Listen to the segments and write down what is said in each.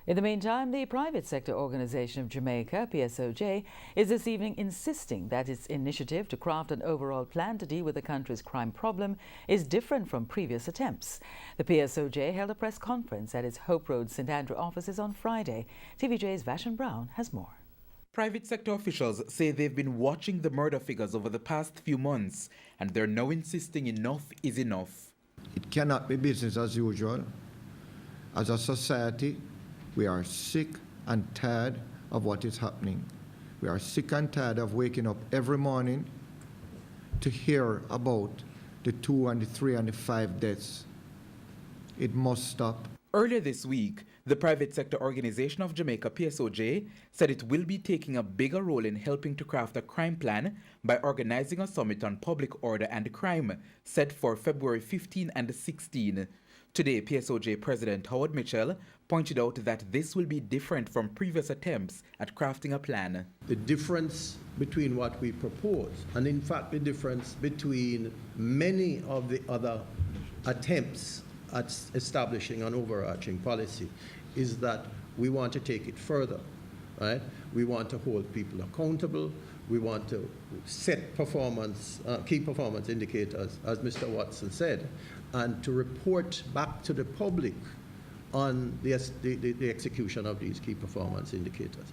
In the meantime, the private sector organization of Jamaica, PSOJ, is this evening insisting that its initiative to craft an overall plan to deal with the country's crime problem is different from previous attempts. The PSOJ held a press conference at its Hope Road St. Andrew offices on Friday. TVJ's Vashon Brown has more. Private sector officials say they've been watching the murder figures over the past few months, and they're now insisting enough is enough. It cannot be business as usual. As a society, we are sick and tired of what is happening. We are sick and tired of waking up every morning to hear about the 2 and the 3 and the 5 deaths. It must stop. Earlier this week, the private sector organization of Jamaica, PSOJ, said it will be taking a bigger role in helping to craft a crime plan by organizing a summit on public order and crime set for February 15 and 16. Today, PSOJ President Howard Mitchell pointed out that this will be different from previous attempts at crafting a plan. The difference between what we propose, and in fact the difference between many of the other attempts at establishing an overarching policy, is that we want to take it further, right? We want to hold people accountable. We want to set performance, key performance indicators, as Mr. Watson said, and to report back to the public on the execution of these key performance indicators.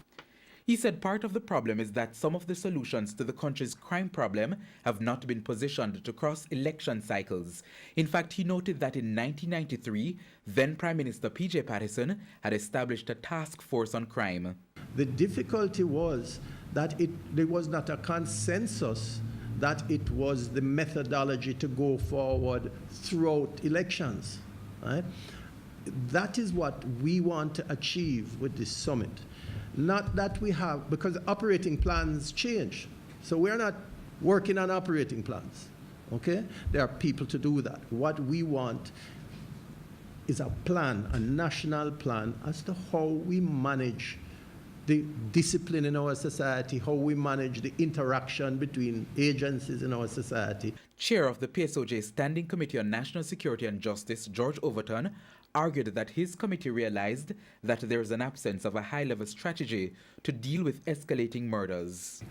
He said part of the problem is that some of the solutions to the country's crime problem have not been positioned to cross election cycles. In fact, he noted that in 1993, then Prime Minister P.J. Patterson had established a task force on crime. The difficulty was that there was not a consensus that it was the methodology to go forward throughout elections, right? That is what we want to achieve with this summit. Not that we have, because operating plans change. So we're not working on operating plans, okay? There are people to do that. What we want is a plan, a national plan as to how we manage the discipline in our society, how we manage the interaction between agencies in our society. Chair of the PSOJ Standing Committee on National Security and Justice, George Overton, argued that his committee realized that there is an absence of a high-level strategy to deal with escalating murders.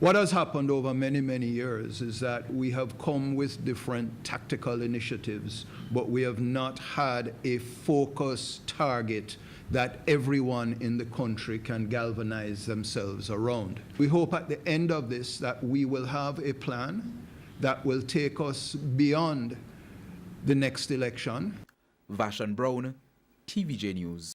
What has happened over many, many years is that we have come with different tactical initiatives, but we have not had a focused target that everyone in the country can galvanize themselves around. We hope at the end of this that we will have a plan that will take us beyond the next election. Vashon Brown, TVJ News.